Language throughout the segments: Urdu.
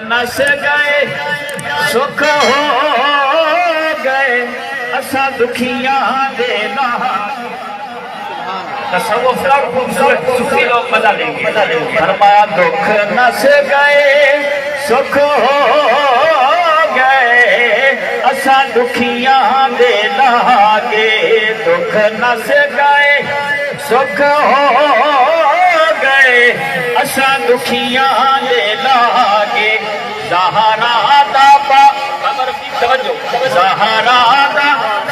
نس گئے سکھ ہو گئے اساں دکھیاں دے نہاں تصوف اور خوبصورت سکھی لوگ مزہ لیں گے فرما دکھ نس گئے سکھ ہو گئے اساں دکھیاں دے لاگے دکھ نس گئے سکھ ہو گئے اساں دکھیاں دے لاگے زہرا دا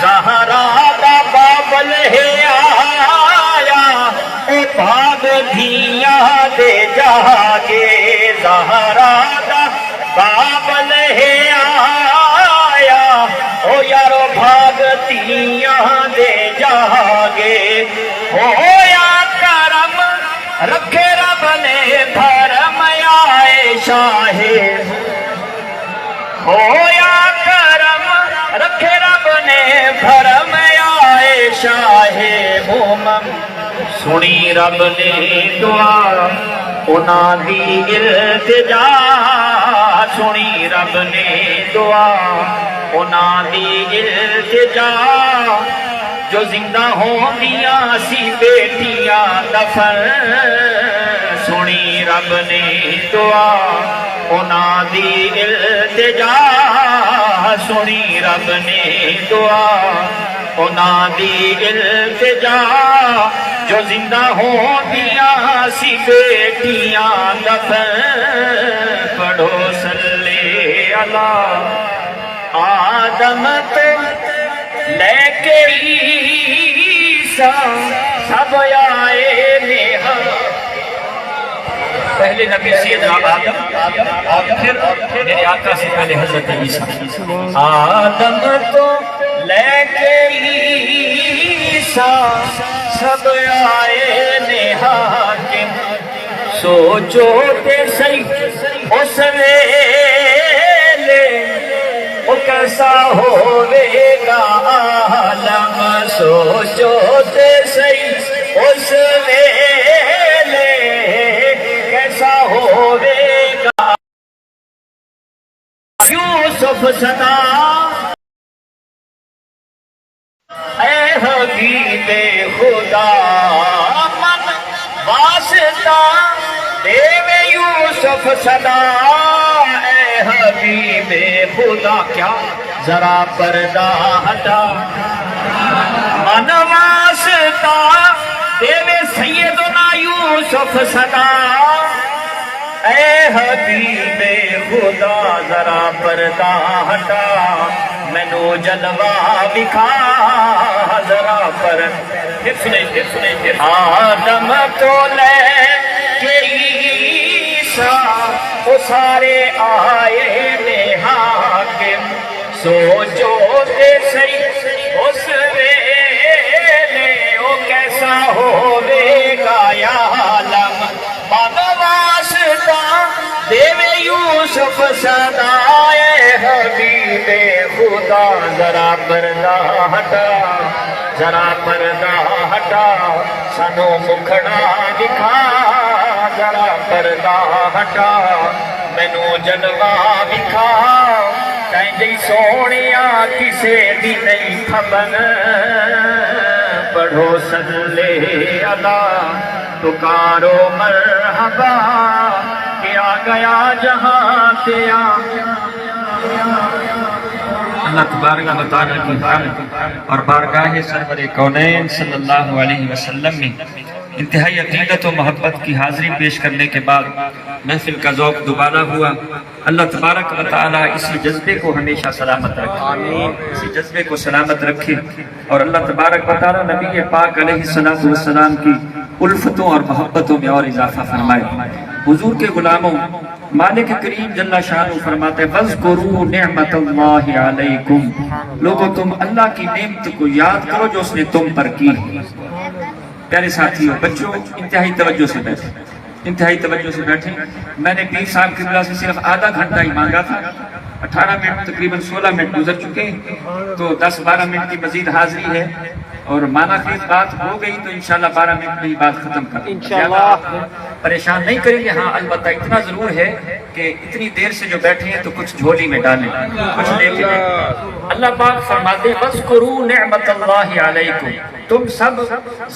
زہرا دا بابل ہے آیا اے بھاگ دھیاں دے جاگے زہرا دا بابل ہے آیا او یارو بھاگ دھیاں دے جاگے ہویا کرم رکھے رب نے بھرم آئے شاہ ہویا کرم رکھے رب نے بھرم آئے شاہ مومم سنی رب نے دعا انہاں دی التجا سنی رب نے دعا انہاں دی التجا جو زندہ ہوں دیاں سی بیٹیاں دفن سنی رب نے دعا انہاں دی التجا سنی رب نے دعا انہاں دی التجا جو زندہ ہوں دیاں سی بیٹیاں دفن پڑھو صلی اللہ آدم تو لے کے عیسیٰ سب آئے نیہا پہلے نبی سیدنا آدم پھر میرے آقا سے پہلے حضرت عیسیٰ آدم تو لے کے عیسیٰ سب آئے نیہا کے سوچو تے صحیح اس ویلے وہ کیسا ہوئے گا عالم سوچو تے صحیح اس ویلے کیسا ہوئے گا یوسف صدا اے حبیب خدا من واسطہ دیوے یوسف صدا اے حبیب خدا کیا ذرا پردہ ہٹا من واسطہ دیوے سیدنا یوسف صدا اے حبیب خدا ذرا پردہ ہٹا مینو جلوہ دکھا ذرا پھر سنے آدم تو لے کے عیسیٰ وہ سارے آئے حاکم سوچو تے صحیح اس ویلے وہ کیسا ہوئے گا یا عالم من واسطہ دیوے یوسف صدا اے حبیب خدا ذرا پردہ ہٹا ذرا پردہ ہٹا سانو مکھڑا دکھا ذرا پردہ ہٹا مینو جلوہ دکھا تینجی سونیا کسے دی نہیں خبر پڑھو صلی اللہ پکارو مرحبا کیا گیا جہاں کیا اللہ تبارک و تعالیٰ کی حمد اور بارگاہ سرور کونین صلی اللہ علیہ وسلم میں انتہائی عقیدت و محبت کی حاضری پیش کرنے کے بعد محفل کا ذوق دوبارہ ہوا. اللہ تبارک و تعالیٰ اسی جذبے کو ہمیشہ سلامت رکھے, اسی جذبے کو سلامت رکھے, اور اللہ تبارک و تعالیٰ نبی پاک علیہ السلام کی الفتوں اور محبتوں میں اور اضافہ فرمائے. حضور کے غلاموں, مالک کریم جل شانہ فرماتے ہیں وَاذْكُرُوا نِعْمَةَ اللَّهِ عَلَيْكُمْ, لوگوں تم اللہ کی نعمت کو یاد کرو جو اس نے تم پر کی ہے. پیارے ساتھیوں, بچوں انتہائی توجہ سے بیٹھیں, انتہائی توجہ سے بیٹھیں. میں نے پیر صاحب قبلہ سے صرف آدھا گھنٹہ ہی مانگا تھا, 18 منٹ تقریباً 16 منٹ گزر چکے, تو 10-12 منٹ کی مزید حاضری ہے. اور مانا خیز بات ہو گئی تو انشاءاللہ 12 منٹ میں ہی بات ختم کر انشاءاللہ پریشان نہیں کریں گے. ہاں البتہ اتنا ضرور ہے کہ اتنی دیر سے جو بیٹھے ہیں تو کچھ جھولی میں ڈالیں, کچھ لے کے دیں. اللہ پاک فرماتے ہیں وَاذْكُرُوا نِعْمَةَ اللَّهِ عَلَيْكُمْ, تم سب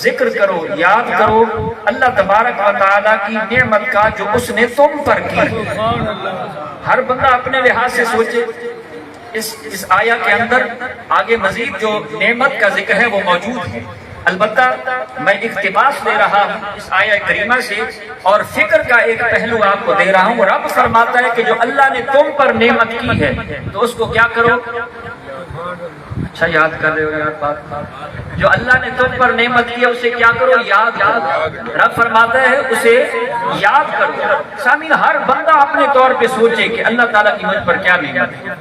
ذکر کرو, یاد کرو اللہ تبارک و تعالیٰ کی نعمت کا جو اس نے تم پر کی. ہر بندہ اپنے لحاظ سے سوچے. اس آیہ کے اندر آگے مزید جو نعمت کا ذکر ہے وہ موجود ہے. البتہ میں اقتباس لے رہا ہوں اس آیہ کریمہ سے اور فکر کا ایک پہلو آپ کو دے رہا ہوں. رب فرماتا ہے کہ جو اللہ نے تم پر نعمت کی ہے تو اس کو کیا کرو. اچھا یاد کر رہے ہو یار بات. جو اللہ نے تم پر نعمت کی ہے اسے کیا کرو, یاد کرو. رب فرماتا ہے اسے یاد کرو. سامعین ہر بندہ اپنے طور پہ سوچے کہ اللہ تعالیٰ کی مجھ پر کیا نعمت ہے.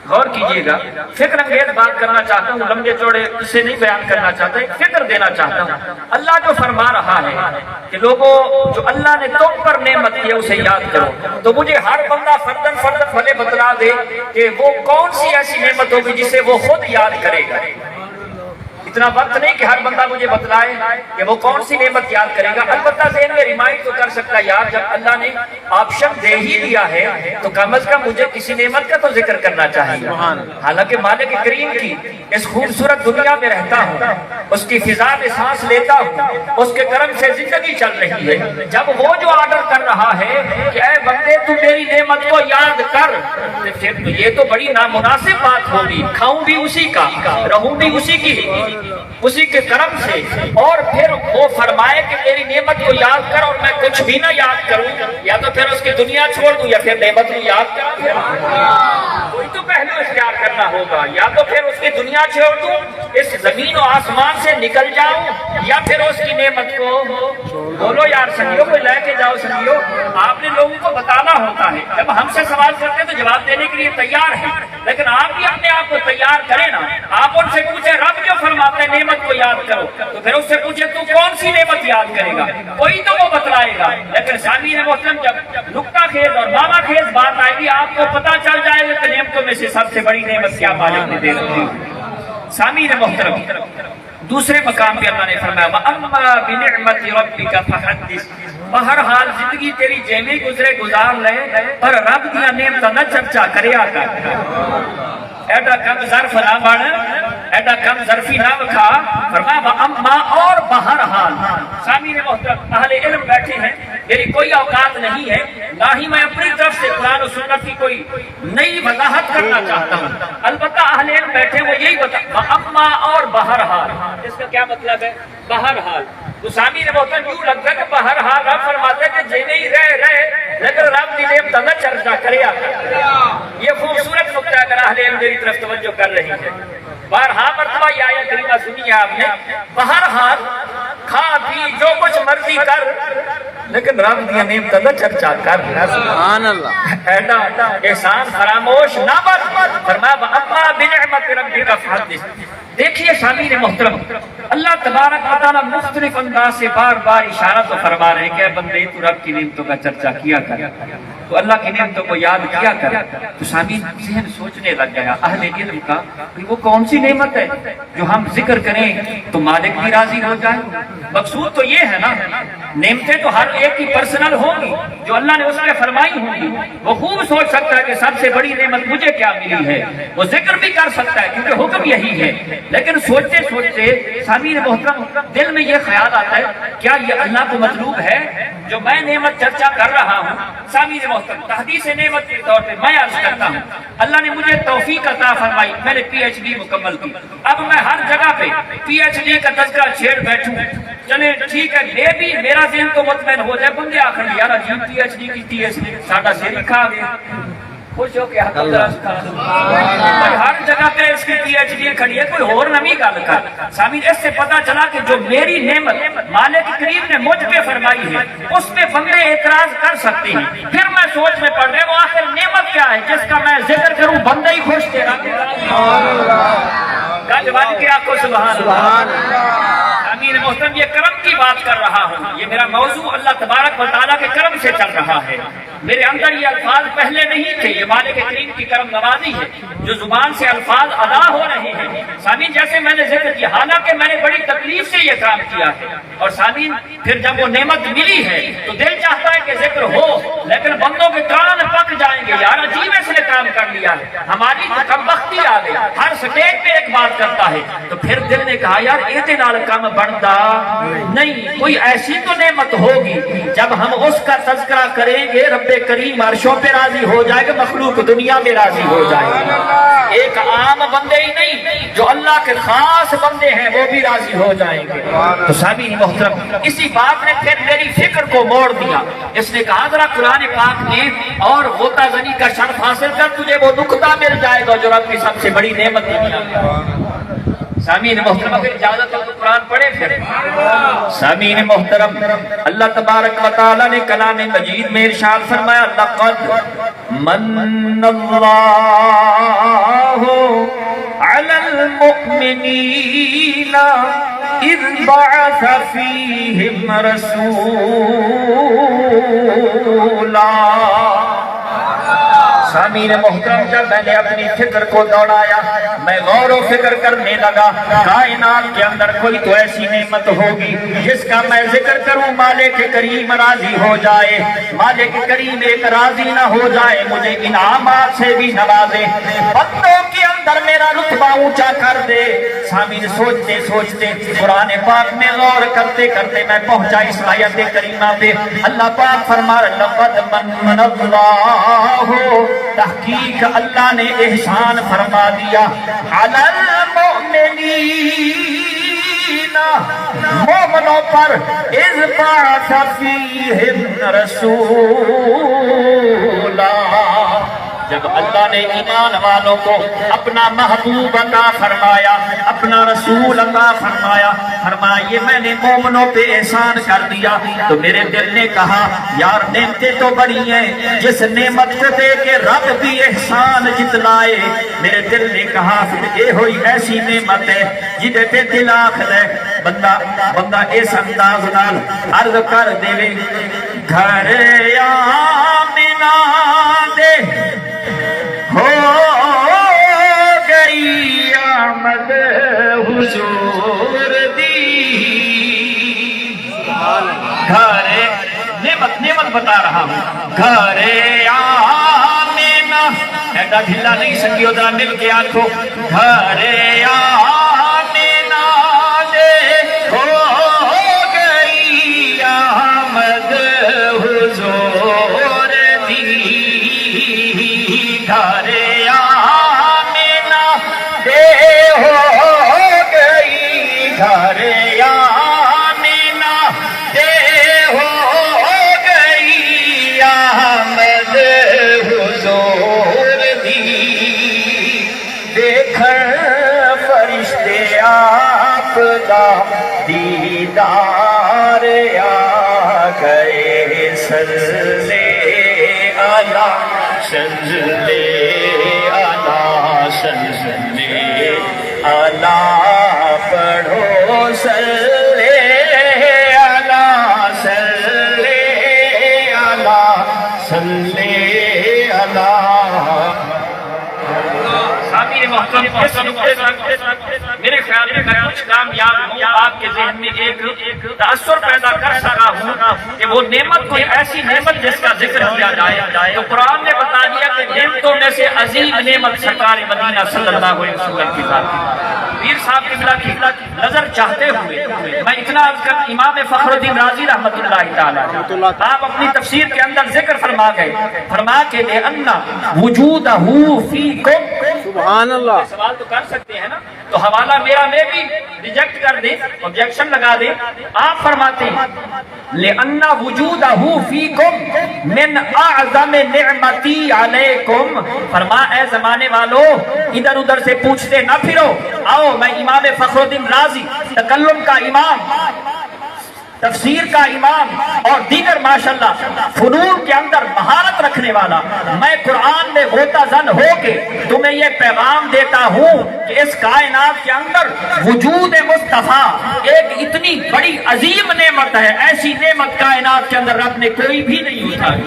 غور کیجئے گا. فکر انگیز بات کرنا چاہتا ہوں, لمبے چوڑے اسے نہیں بیان کرنا چاہتا, ایک فکر دینا چاہتا ہوں. اللہ جو فرما رہا ہے کہ لوگوں جو اللہ نے تم پر نعمت کی ہے اسے یاد کرو, تو مجھے ہر بندہ فردن بھلے بتلا دے کہ وہ کون سی ایسی نعمت ہوگی جسے وہ خود یاد کرے گا. اتنا وقت نہیں کہ ہر بندہ مجھے بتلائے کہ وہ کون سی نعمت یاد کرے گا. البتہ ذہن میں ریمائنڈ تو کر سکتا ہے یار جب اللہ نے آپشن دے ہی دیا ہے تو کم از کم مجھے کسی نعمت کا تو ذکر کرنا چاہیے. حالانکہ مالک کریم کی اس خوبصورت دنیا میں رہتا ہوں, اس کی فضا میں سانس لیتا ہوں, اس کے کرم سے زندگی چل رہی ہے. جب وہ جو آرڈر کر رہا ہے کہ اے بندے تو میری نعمت کو یاد کر, پھر یہ تو بڑی نامناسب بات ہوگی. کھاؤں بھی اسی کا, رہوں بھی اسی کی, اسی کے کرم سے, اور پھر وہ فرمائے کہ میری نعمت کو یاد کر اور میں کچھ بھی نہ یاد کروں, یا تو پھر اس کی دنیا چھوڑ دوں یا پھر نعمت کو یاد کروں. کوئی تو پہلو اختیار کرنا ہوگا. یا تو پھر اس کی دنیا چھوڑ دوں, اس زمین و آسمان سے نکل جاؤں, یا پھر اس کی نعمت کو بولو یار سنگیو, کوئی لے کے جاؤ سنگیو. آپ نے لوگوں کو بتانا ہوتا ہے. جب ہم سے سوال کرتے ہیں تو جواب دینے کے لیے تیار ہیں, لیکن آپ بھی اپنے آپ کو تیار کریں نا. آپ ان سے پوچھیں رب جو فرماتے ہیں نعمت کو یاد کرو, تو پھر اس سے پوچھے تو کون سی نعمت یاد کرے گا, کوئی تو وہ بتلائے گا. لیکن سامعین محترم جب نکتہ خیز اور ماما خیز بات آئے گی آپ کو پتا چل جائے گا کہ نعمتوں میں سے سب سے بڑی نعمت کیا مالک نے دے رکھی. سامعین محترم دوسرے مقام پہ اللہ نے فرمایا وَأَمَّا بِنِعْمَةِ رَبِّكَ فَحَدِّثْ. بہرحال زندگی تیری جیویں گزرے گزار لے پر رب دیا نعمت نہ چرچا کریا کر. ایڈا کم ظرف نہ بن, ایڈا کم ظرفی نہ بکھا. فرمایا وَأَمَّا, اور بہرحال. سامعین محترم اہل علم بیٹھے ہیں, میری کوئی اوقات نہیں ہے, نہ ہی میں اپنی طرف سے قرآن و سنت کی کوئی نئی وضاحت کرنا چاہتا ہوں. البتہ اہل علم بیٹھے وہ یہی بتا وَأَمَّا, اور بہرحال. اس کا کیا مطلب ہے بہرحال؟ تو سامعین محترم یوں لگتا ہے کہ بہرحال رب فرماتے ہیں کہ جینے ہی رہے لیکن رب دی نعمت نہ چرچا کریا. یہ خوبصورت نقطہ ہے اگر اہل علم میری طرف توجہ کر رہی ہے. بارہا مرتبہ یہ آیت کریمہ سنی ہے آپ نے. بہرحال کھا پی جو کچھ مرضی کر لیکن رب دیا نعمت نہ چرچا کر. سبحان اللہ. ایڈا احسان فراموش نہ بن. فرمایا وَأَمَّا بِنِعْمَةِ رَبِّكَ فَحَدِّثْ. دیکھیے سامعین محترم اللہ تبارک و تعالیٰ مختلف انداز سے بار بار اشارہ تو فرما رہے ہیں کہ بندے تو رب کی نعمتوں کا چرچا کیا کر, تو اللہ کی نعمتوں کو یاد کیا کر. تو سامعین ذہن سوچنے لگ گیا اہل علم کا کہ وہ کون سی نعمت ہے جو ہم ذکر کریں تو مالک بھی راضی ہو جائے. مقصود تو یہ ہے نا, نعمتیں تو ہر ایک کی پرسنل ہوں گی جو اللہ نے اس میں فرمائی ہوں گی. وہ خوب سوچ سکتا ہے کہ سب سے بڑی نعمت مجھے کیا ملی ہے, وہ ذکر بھی کر سکتا ہے کیونکہ حکم یہی ہے. لیکن سوچتے سوچتے سامعین محترم دل میں یہ خیال آتا ہے کیا یہ اللہ کو مطلوب ہے جو میں نعمت چرچا کر رہا ہوں. سامعین محترم تحدیث نعمت کے طور پہ میں عرض کرتا ہوں اللہ نے مجھے توفیق عطا فرمائی, میں نے پی ایچ ڈی مکمل کی. اب میں ہر جگہ پہ پی ایچ ڈی کا تذکرہ چھیڑ بیٹھوں. چلے ٹھیک ہے, میں بھی میرا ذہن تو مطمئن ہو جائے. بندے آخر یار عجیب پی ایچ ڈی کی ٹی ایس ساڈا سے لکھا گیا. خوش ہو کے ہر جگہ پہ اس کی پی ایچ ڈی کھڑی ہے, کوئی اور نمی گل کر. سامعین اس سے پتا چلا کہ جو میری نعمت مالک کریم نے مجھ پہ فرمائی ہے اس پہ بندے اعتراض کر سکتے ہیں. پھر میں سوچ میں پڑ رہے وہ آخر نعمت کیا ہے جس کا میں ذکر کروں بندہ ہی خوش تیرا جوان کے آپ کو سبحان اللہ. امین محترم یہ کرم کی بات کر رہا ہوں, یہ میرا موضوع اللہ تبارک و تعالیٰ کے کرم سے چل رہا ہے، میرے اندر یہ الفاظ پہلے نہیں تھے، یہ مالک کریم کی کرم نوازی ہے جو زبان سے الفاظ ادا ہو رہے ہیں۔ سامعین جیسے میں نے ذکر کیا، حالانکہ میں نے بڑی تکلیف سے یہ کام کیا ہے، اور سامعین پھر جب وہ نعمت ملی ہے تو دل چاہتا ہے کہ ذکر ہو، لیکن بندوں کے کان پک جائیں گے، یار عجیب اس نے کام کر لیا ہے، ہماری تو کم بختی آ گئی، ہر سٹیج پہ ایک بات کرتا ہے۔ تو پھر دل نے کہا یار یہ نال کم بنتا نہیں، کوئی ایسی تو نعمت ہوگی جب ہم اس کا تذکرہ کریں گے رب کریم عرشوں پہ راضی ہو جائے گا، مخلوق دنیا میں راضی ہو جائے گا، ایک عام بندے ہی نہیں جو اللہ کے خاص بندے ہیں وہ بھی راضی ہو جائیں گے۔ تو سامعین محترم، اسی بات نے پھر میری فکر کو موڑ دیا، اس نے کہا ذرا قرآن پاک میں اور غوطہ زنی کا شرف حاصل کر، تجھے وہ نقطہ مل جائے گا جو رب کی سب سے بڑی نعمت ہے۔ سامعین محترم اگر اجازت ہو تو قرآن پڑھے پھر۔ سامعین محترم، اللہ تبارک و تعالی نے کلام مجید میں ارشاد فرمایا، لقد من اللہ علی المؤمنین اذ بعث فیہم رسولا۔ سامعین محترم، جب میں نے اپنی فکر کو دوڑایا، میں غور و فکر کرنے لگا، کائنات کے اندر کوئی تو ایسی نعمت ہوگی جس کا میں ذکر کروں مالک کریم راضی ہو جائے، مالک کریم ایک راضی نہ ہو جائے، مجھے انعامات سے بھی نوازے، بندوں کے اندر میرا رتبہ اونچا کر دے۔ سامعین سوچتے سوچتے قرآن پاک میں غور کرتے کرتے میں پہنچا اس آیت کریمہ پہ۔ اللہ پاک فرما رہا، لقد من اللہ، تحقیق اللہ نے احسان فرما دیا، علی المؤمنین، مومنوں پر، اذ بعث فیہم رسولا، جب اللہ نے ایمان والوں کو اپنا محبوب عطا فرمایا، اپنا رسول عطا فرمایا، فرمایا یہ میں نے مومنوں پہ احسان کر دیا۔ تو میرے دل نے کہا یار نعمتیں تو بڑی ہیں، جس نعمت کو دے کے رب بھی احسان جتلائے۔ میرے دل نے کہا پھر یہ ہوئی ایسی نعمت ہے جدے پہ دل آخر ہے، بندہ اس انداز نال عرض کر دے، گھر آمنہ دے ہو گئی آمد حضور دی، گھر نعمت بتا رہا ہوں، گھر آمنہ، ایڈا ڈھلا نہیں سکیو، ذرا مل کے آنکھو، گھر آمنہ دے ہو گئی آمد حضور دی، گھر آمنہ دے ہو گئی، گھر آمنہ دے ہو گئی آمد حضور دی، دیکھن فرشتے آپ دا دیدار آ گئے، صلی اللہ صلی اللہ صلی اللہ پڑھو، صلی اللہ صلی اللہ صلی اللہ۔ سامعین محترم، اس نقطے پر میرے خیال میں میں کچھ کامیاب ہوں، آپ کے ذہن میں ایک تاثر پیدا کر سکا ہوں کہ وہ نعمت کوئی ایسی نعمت جس کا ذکر کیا جائے تو قرآن نے بتا دیا کہ نعمتوں میں سے عظیم نعمت سرکار مدینہ صلی اللہ علیہ وسلم کی ذات ہے۔ پیر صاحب قبلہ کی نظر چاہتے ہوئے میں اتنا عرض کر، امام فخر الدین رازی رحمۃ اللہ تعالی آپ اپنی تفسیر کے اندر ذکر فرما گئے، فرما کے لِأَنَّ وُجُودَهُ فِيكُمْ، سبحان اللہ، سوال تو کر سکتے ہیں نا، تو حوالہ میرا میں بھی ریجیکٹ کر دیں، آبجیکشن لگا دیں۔ آپ فرماتے ہیں لِأَنَّ وُجُودَهُ فِيكُمْ مِنْ أَعْظَمِ نِعْمَتِي عَلَيْكُمْ، فرما اے زمانے والو ادھر ادھر سے پوچھتے نہ پھرو، آؤ میں امام فخر الدین رازی تکلم کا امام تفسیر کا امام اور دیگر ماشاءاللہ فنون کے اندر مہارت رکھنے والا، میں قرآن میں غوطہ زن ہو کے تمہیں یہ پیغام دیتا ہوں کہ اس کائنات کے اندر وجود مصطفیٰ ایک اتنی بڑی عظیم نعمت ہے، ایسی نعمت کائنات کے اندر رب نے کوئی بھی نہیں اٹھائی۔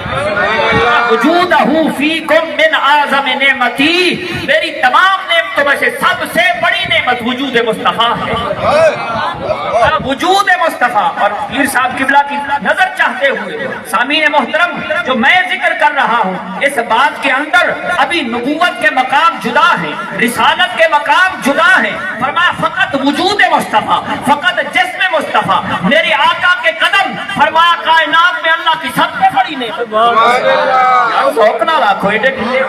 وجودہ فیکم من اعظم نعمتی، میری تمام نعمتوں میں سے سب سے بڑی نعمت وجود مصطفیٰ ہے، وجود مصطفیٰ۔ اور پیر صاحب قبلہ کی نظر چاہتے ہوئے سامعین محترم، جو میں ذکر کر رہا ہوں اس بات کے اندر ابھی نبوت کے مقام جدا ہے، رسالت کے مقام جدا ہے۔ فرمایا فقط وجود مصطفیٰ، فقط جسم مصطفیٰ، میرے آقا کے قدم، فرمایا کائنات میں اللہ کی سب سے بڑی نعمت۔ سوکنا لاکھو ایڈے کھلے،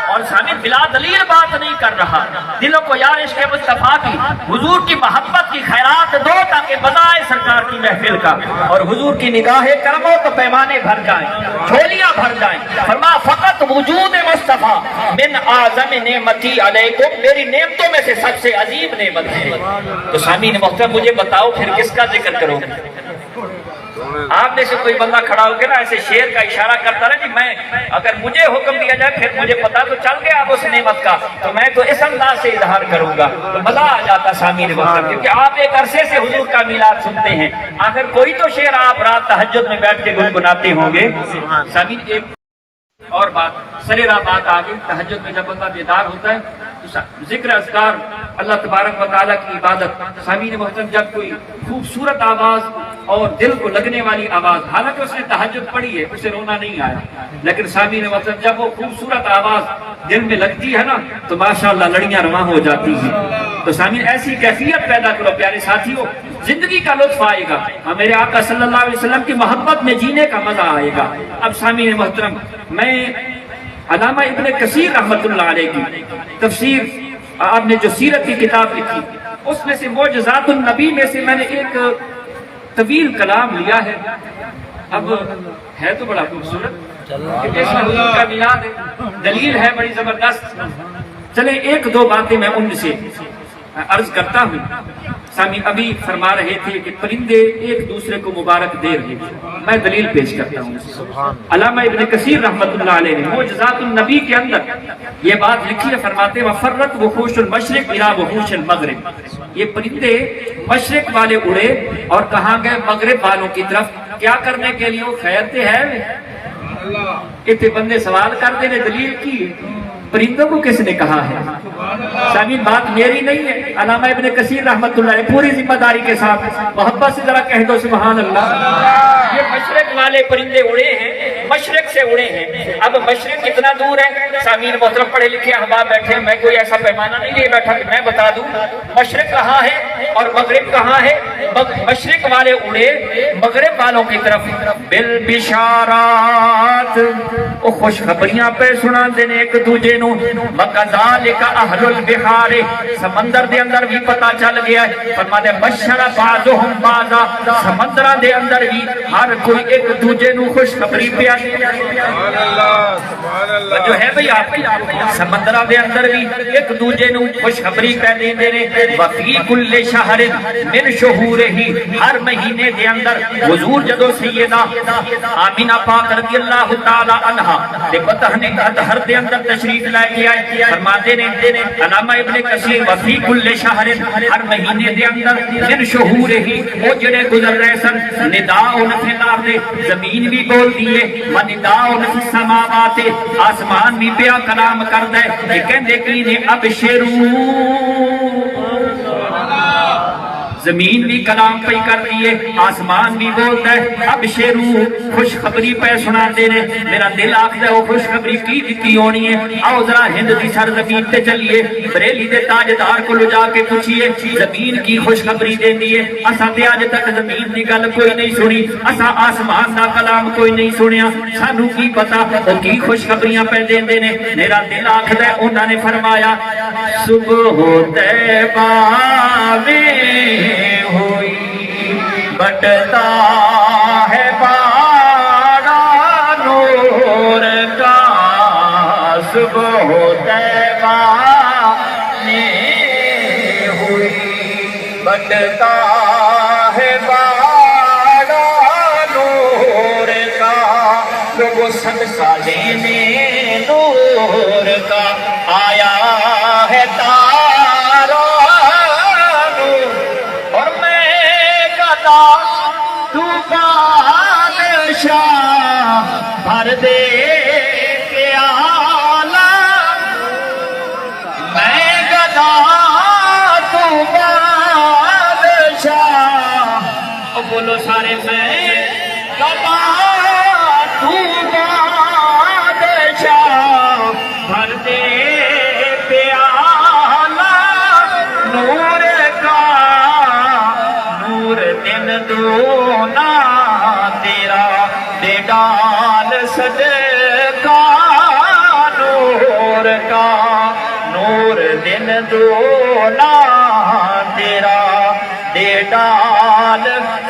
اور سامع بلا دلیل بات نہیں کر رہا، دلوں کو یار عشق مصطفیٰ کی، حضور کی محبت کی خیرات دو تاکہ بجائے سرکار کی محفل کا، اور حضور کی نگاہ کرموں تو پیمانے بھر جائیں، جھولیاں بھر جائیں۔ فرمایا فقط وجود مصطفیٰ من اعظم نعمتی علیکم، میری نعمتوں میں سے سب سے عظیم نعمت ہے۔ تو سامعین محترم مجھے بتاؤ پھر کس کا ذکر کرو گے؟ آپ میں سے کوئی بندہ کھڑا ہو کے نا ایسے شیر کا اشارہ کرتا رہے کہ میں اگر مجھے حکم دیا جائے پھر مجھے پتا تو چل گیا اب اس نعمت کا، تو میں تو اس انداز سے اظہار کروں گا، تو مزہ آ جاتا سامعین محترم، کیونکہ آپ ایک عرصے سے حضور کا میلاد سنتے ہیں، آخر کوئی تو شعر آپ رات تہجد میں بیٹھ کے گنگناتے ہوں گے۔ سامعین ایک اور بات سریرا بات آ گئی، تہجد میں جب بندہ بیدار ہوتا ہے تو ذکر اذکار، اللہ تبارک و تعالیٰ کی عبادت، سامعین محترم جب کوئی خوبصورت آواز اور دل کو لگنے والی آواز، حالانکہ اس نے تہجد پڑھی ہے اسے رونا نہیں آیا، لیکن سامعین محترم جب وہ خوبصورت آواز دل میں لگتی ہے نا تو ماشاءاللہ لڑیاں رواں ہو جاتی ہیں۔ تو سامعین ایسی کیفیت پیدا کرو پیارے ساتھیوں، زندگی کا لطف آئے گا، اور میرے آقا صلی اللہ علیہ وسلم کی محبت میں جینے کا مزہ آئے گا۔ اب سامعین محترم میں علامہ ابن کثیر رحمۃ اللہ علیہ کی تفسیر، آپ نے جو سیرت کی کتاب لکھی اس میں سے معجزات النبی میں سے میں نے ایک طویل کلام لیا ہے، اب ہے تو بڑا خوبصورت، اس میں حضور کا میلاد ہے، دلیل ہے بڑی زبردست۔ چلے ایک دو باتیں میں ان سے عرض کرتا ہوں۔ سامعین ابھی فرما رہے تھے کہ پرندے ایک دوسرے کو مبارک دے رہے تھے، میں دلیل پیش کرتا ہوں۔ علامہ ابن کثیر رحمۃ اللہ علیہ نے معجزات النبی کے اندر یہ بات لکھی ہے، فرماتے ہیں وفرت وحوش المشرق الی وحوش المغرب، یہ پرندے مشرق والے اڑے اور کہاں گئے مغرب والوں کی طرف، کیا کرنے کے لیے؟ وہ خیرتے ہے اتنے بندے سوال کرتے نے دلیل کی، پرندوں کو کس نے کہا ہے؟ سامعین بات میری نہیں ہے، علامہ ابن کثیر رحمۃ اللہ علیہ پوری ذمہ داری کے ساتھ محبت سے ذرا کہہ دو سبحان اللہ۔ یہ مشرق والے پرندے اڑے ہیں، مشرق سے اڑے ہیں۔ اب مشرق کتنا دور ہے؟ سامعین محترم پڑھے لکھے احباب بیٹھے ہیں، میں کوئی ایسا پیمانہ نہیں لے بیٹھا کہ میں بتا دوں مشرق کہاں ہے اور مغرب کہاں ہے۔ مشرق والے اڑے مغرب والوں کی طرف، بالبشارات او خوشخبریاں پہ سنا دینے ایک دوجے نو، وَكَذَلِكَ أَهْلُ الْبِحَارِ، سمندر دے اندر بھی پتا چل گیا ہے، فرماتے بشر بعضهم بعضا، سمندر دے اندر بھی ہر کوئی ایک دوجے نو خوشخبری پیا جو ہے بھئی آپ کی سمندر دے اندر بھی ایک دوجے نو خوشخبری پہ دے دینے۔ وَفِي كُلِّ شَهْرٍ مِّن شُهُورِهِ، ہر مہینے دے اندر حضور جدو سیدہ آمینہ پاک رضی اللہ تعالی عنہا دے بطن اطہر دے اندر تشریف لائے کے آئے، فرماتے نے علامہ ابن کثیر وفی کل شہر، ہر مہینے دے اندر من شہورہ، وہ جڑے گزر رہے سن، نداؤن فی الارض، زمین بھی بول دیئے، ونداؤن فی السماوات، آسمان بھی پیا کلام کر دے، لیکن دیکھیں ابشروا، زمین بھی کلام پہ کر دیئے، آسمان بھی بولتا ہے ابشروا، خوشخبری پہ سنا دینے۔ میرا دل آخر ہے وہ خوشخبری کی دیتی ہونی ہے، آؤ ذرا ہند دی سرزمین تے چلیے، بریلی دے تاجدار کو لجا کے پوچھئے زمین کی خوشخبری دے دیئے، اسا تے آج تک زمین دی گل کوئی نہیں سنی، اسا آسمان دا کلام کوئی نہیں سنیا، سانو کی پتا وہ کی خوشخبریاں پہ دے دینے۔ میرا دل آخر ہے انہوں نے فرمایا صبح طیبہ میں ہوئی بٹتا ہے بارا نور کا، صبح طیبہ میں ہوئی بٹتا ہے بارا وہ صدقہ لینے نور کا آیا ہے تارا نور، اور میں گدا تو بادشاہ بھر دے کے عالم، میں گدا تو بادشاہ، او بولو سارے میں گدا تو بادشاہ بھر دے پیالہ نور کا، نور دن دونا تیرا دے ڈال صدقہ نور کا، نور دن دونا تیرا دے ڈال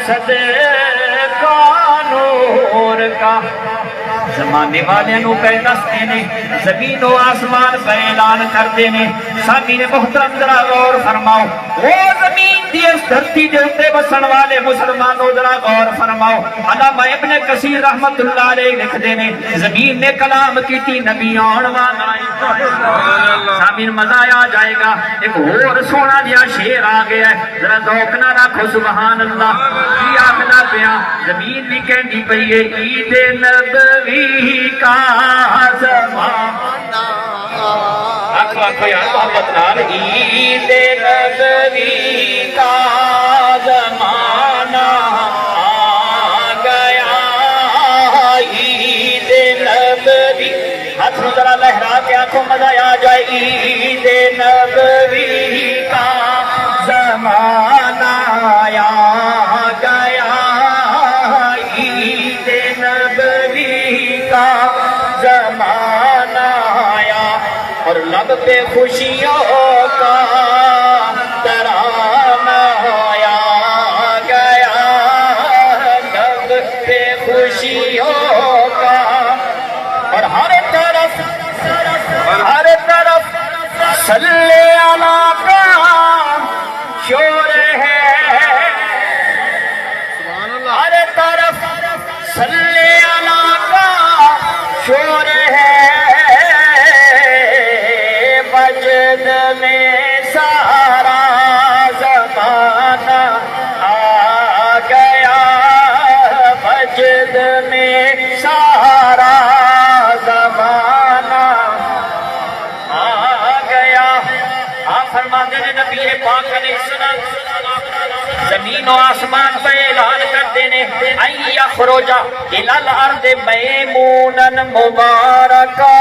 صدقہ نور کا۔ زمانے والے نو پہ دستے نے، زمین و آسمان پہ اعلان کرتے نے۔ سامعین محترم ذرا غور فرماؤ، وہ زمین دی اس دھرتی دے اوتے بسن والے مسلمانوں ذرا غور فرماؤ۔ علامہ ابن کثیر رحمت اللہ علیہ لکھتے نے، زمین نے کلام کیتی نبی آن والا ہے۔ سامعین مزہ آ جائے گا۔ ایک اور سونا جہا شعر آ گیا ہے، ذرا ذوق نہ رکھو سبحان اللہ۔ کی آخنا پیا، زمین بھی کہندی پئی ہے عید نبوی کا زمانہ، آخو آخو یار محبت نال، عید نبوی کا زمانہ آ گیا، عید نبوی، ہاتھ ذرا لہرا کے آنکھوں مزہ آ جائے، عید نبوی کا زمانہ آیا گیا، عید نبوی کا زمانہ آیا، اور لب پہ خوشیوں کا ترانہ آیا گیا، لب پہ خوشیوں کا، اور ہر طرف صلی اللہ کا شور ہے، ہر طرف صلی اللہ کا شور ہے، مجد میں سارا زمانہ آ گیا، مجد میں سارا زمانہ آ گیا۔ آپ فرماتے ہیں نبی پاک علیہ السلام زمین و آسمان پہ اعلان کرتے ہیں ان یخرج الی الارض میمونا مبارکا،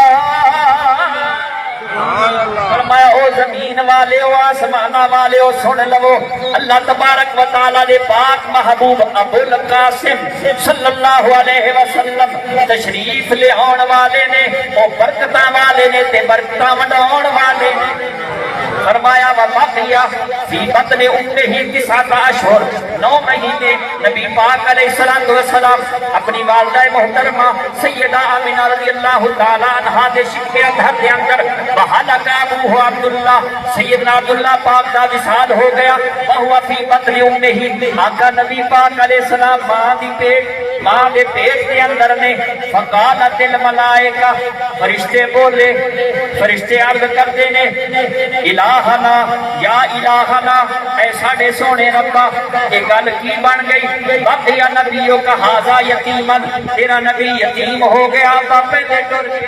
فرمایا او زمین والے او آسمانہ والے او سن لو، اللہ تبارک و تعالیٰ دے پاک محبوب ابو القاسم صلی اللہ علیہ وسلم تشریف لے آن والے نے، او برکتاں والے نے تے برکتاں وڈاؤن والے نے۔ فرمایا وبقیہ فی بطن امہ 9 اشہر، 9 مہینے نبی پاک علیہ السلام اپنی والدہ محترمہ سیدہ آمنہ رضی اللہ تعالیٰ عنہا دے شکے اندھر دے اندر بحلق ابوہ عبداللہ، سیدنا عبداللہ پاک دا وصال ہو گیا، وہو فی بطن امہ، آقا نبی پاک علیہ السلام ماں دے پیٹ دے اندر نے۔ فقالت الملائکہ، فرشتے بولے، فرشتے عرض کرتے نے الہنا یا الہنا، اے ساڑے سونے ربا یہ گل کی بن گئی، وقیا نبیوں کا حاضا یتیمن، تیرا نبی یتیم ہو گیا باپے دے ٹر کے۔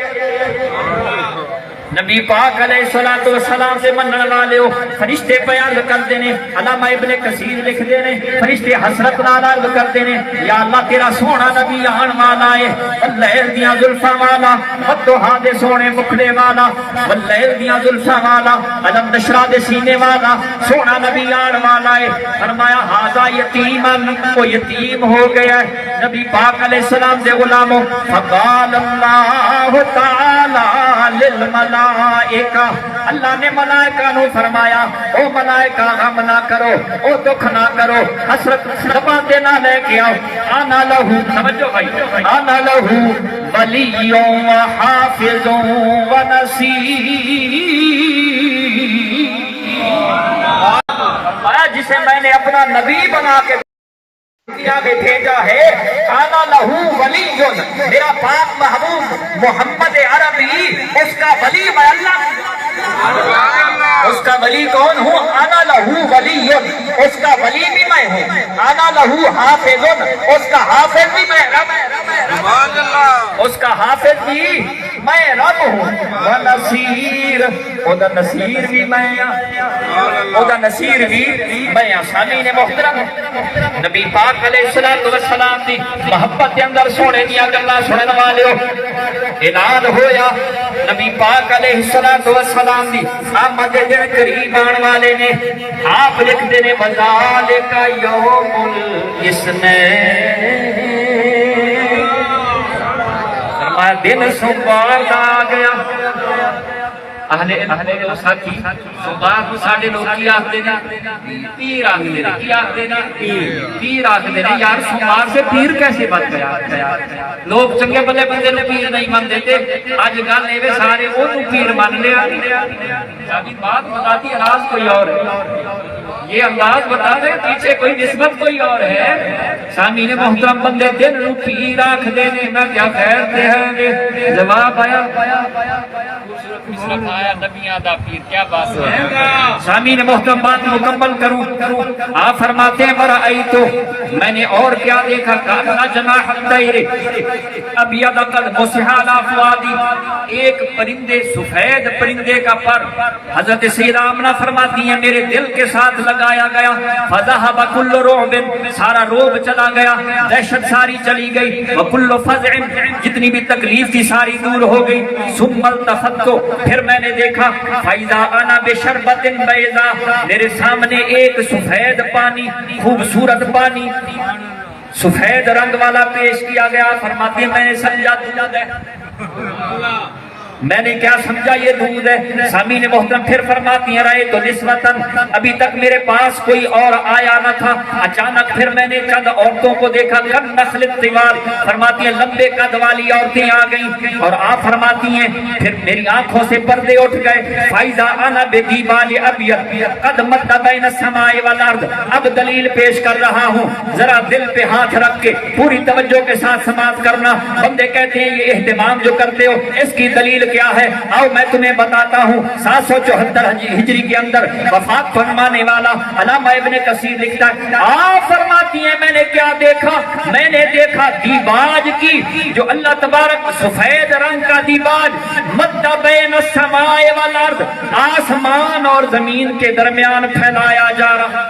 نبی پاک علیہ السلام سے منن والے ہو، فرشتے بیان کرتے ہیں، علامہ ابن کثیر لکھتے ہیں فرشتے حسرت نال عرض کرتے ہیں یا اللہ تیرا سونا نبی آن والا ہے، واللیل دیاں زلفاں والا، والضحیٰ دے سونے مکھڑے والا، واللیل دیاں زلفاں والا، علم نشرہ دے سینے والا سونا نبی آن والا ہے۔ فرمایا ھذا یتیمن، وہ یتیم ہو گیا ہے۔ نبی پاک علیہ السلام دے غلاموں، فقال اللہ تعالی للملائکہ، اللہ نے ملائکہ نو فرمایا او ملائکہ غم نہ کرو، او دکھ نہ کرو، حسرت زبان دے نہ لے کے آؤ، آنا لہو، سمجھو بھائی، آنا لہو ولی و حافظ و نصیر، جسے میں نے اپنا نبی بنا کے دنیا میں بھیجا ہے، آنا لہو ولی میرا پاک محبوب محمد عربی اس کا ولی میں اللہ، اس کا ولی کون ہوں؟ انا لہو ولی، اس کا ولی بھی میں ہوں، انا لہو حافظ، اس کا حافظ بھی میں رب، اس کا حافظ بھی میں رب ہوں، ونصیر، اودا نصیر بھی میں، اودا نصیر بھی میں۔ سامعین محترم، نبی پاک علیہ السلام دی محبت کے اندر سونے دیا گلاں سنن والےو، اعلان ہویا نبی پاک علیہ السلام دی آمد دن قریب آن والے نے آپ لکھتے نے وذالک یوم الاثنین، فرمایا دن سوموار دا آ گیا۔ اہل ساتھی سوموار کو ساڈے لوگ کی آخدے نے؟ پیر آخدے نے۔ کی آخدے نے؟ پیر آخدے نے۔ یار سوموار سے پیر کیسے بن گیا؟ لوگ چنگے بلے بندے نے پیر نہیں مان دیتے، آج گل ایویں سارے اونوں پیر مان لیا۔ ابھی بات بتاتی راز کوئی اور ہے، یہ انداز بتا دے پیچھے کوئی نسبت کوئی اور ہے۔ سامعین محترم، بندے دن نو پیر آکھدے نے، میں کیا خیر تے ہیں گے؟ جواب آیا نبیاں دا پیر، کیا بات ہے۔ سامعین محترم، بات مکمل کروں، آپ فرماتے ہیں ورأیتو، میں نے اور کیا دیکھا؟ کانا جناح الطیر ابیض قد مسح علی فؤادی، ایک پرندے سفید پرندے کا پر حضرت سیدہ آمنہ فرماتی ہیں میرے دل کے ساتھ لگایا گیا، فذهب كل رعب، سارا روب چلا گیا، دہشت ساری چلی گئی، وكل فزع، جتنی بھی تکلیف تھی ساری دور ہو گئی۔ ثم التفت، پھر میں نے دیکھا فاذا انا بشربۃ بیضاء، میرے سامنے ایک سفید پانی، خوبصورت پانی سفید رنگ والا پیش کیا گیا۔ فرماتی ہیں میں نے سمجھا دودھ ہے، میں نے کیا سمجھا یہ دودھ ہے۔ سامعین محترم پھر فرماتی ہیں رائے تو نسوتن، ابھی تک میرے پاس کوئی اور آیا نہ تھا، اچانک پھر میں نے چند عورتوں کو دیکھا، کم نسل طوال، فرماتی ہیں لمبے قد والی عورتیں آ گئیں، اور آپ فرماتی ہیں پھر میری آنکھوں سے پردے اٹھ گئے۔ فائزہ انا بدیبال ابیض قد مد بین السماء والارض، اب دلیل پیش کر رہا ہوں، ذرا دل پہ ہاتھ رکھ کے پوری توجہ کے ساتھ سماعت کرنا۔ بندے کہتے ہیں یہ اہتمام جو کرتے ہو اس کی دلیل کیا ہے؟ آؤ میں تمہیں بتاتا ہوں۔ 774 ہجری کے اندر وفات فرمانے والا علامہ ابن کثیر لکھتا ہے، آپ فرماتی ہیں میں نے کیا دیکھا؟ میں نے دیکھا دیباج کی، جو اللہ تبارک سفید رنگ کا دیباج مد بین السماء والارض، آسمان اور زمین کے درمیان پھیلایا جا رہا،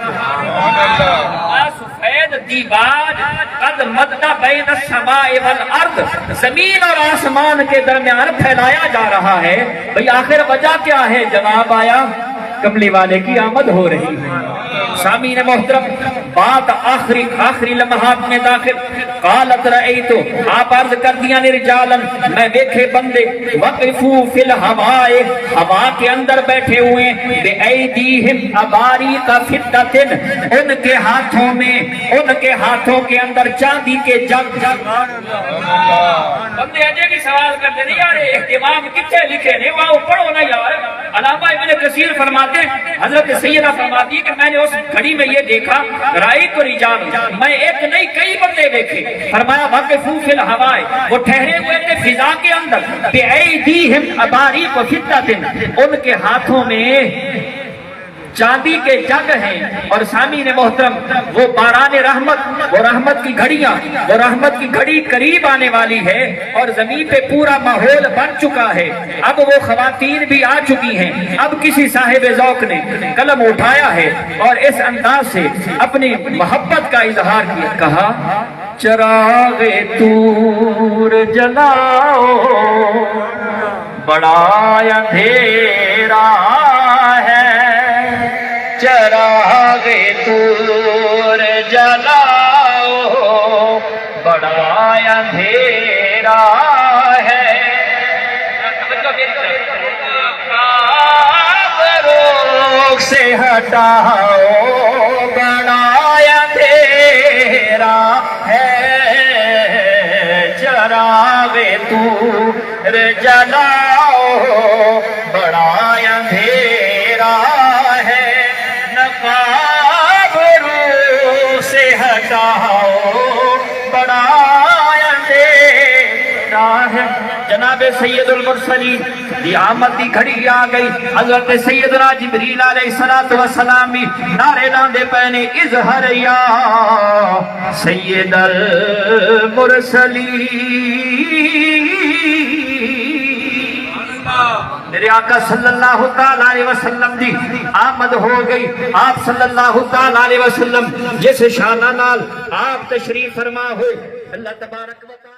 سفید دیباج قد مد بین السماء والارض، زمین اور آسمان کے درمیان پھیلایا جا رہا ہے۔ بھئی آخر وجہ کیا ہے؟ جواب آیا کملی والے کی آمد ہو رہی ہے۔ سامعین محترم، بات آخری لمحات میں داخل، قالت رأیتو، آپ عرض کر دیا رجالن، میں دیکھے بندے، وقفو فی الہوائے، ہوا کے اندر بیٹھے ہوئے، بے ایدیہم اباریق فضۃ، ان کے ہاتھوں میں، ان کے ہاتھوں کے اندر چاندی کے جگ۔ بندے اجے بھی سوال کرتے نہیں یار اہتمام کتنے لکھے نہیں، وہاں پڑھو نا یار۔ علامہ ابن کثیر فرماتے ہیں، حضرت سیدہ فرماتی ہے کہ میں نے اس گھڑی میں یہ دیکھا، رائے کو رجال، میں ایک نہیں کئی بندے دیکھے۔ فرمایا وقفو فی الہوائے، وہ ٹھہرے ہوئے تھے فضا کے اندر، بے ایدیہم اباریق فضۃ، ان کے ہاتھوں میں چاندی کے جگ ہیں۔ اور سامعین محترم، وہ باران رحمت، وہ رحمت کی گھڑیاں، وہ رحمت کی گھڑی قریب آنے والی ہے، اور زمین پہ پورا ماحول بن چکا ہے۔ اب وہ خواتین بھی آ چکی ہیں، اب کسی صاحب ذوق نے قلم اٹھایا ہے اور اس انداز سے اپنی محبت کا اظہار کیا، کہا چراغ طور جلاؤ بڑا اندھیرا ہے، چراغ طور جلاؤ بڑا اندھیرا ہے، روک سے ہٹاؤ بڑا اندھیرا ہے، چراغ طور جلاؤ بڑا اندھیرا ہے، نقاب روح سے ہٹاؤ بڑا اندھیرا جناب سید المرسلین دی آمد دی گھڑی آ گئی. حضرت سیدنا جبریل علیہ السلام بھی نعرے لاندے پہنے اظہر یا سید المرسلین. میرے آقا صلی اللہ تعالی علیہ وسلم دی آمد ہو گئی. آپ صلی اللہ تعالی علیہ وسلم جس شانہ نال آپ تشریف فرما ہوئے اللہ تبارک و تعالی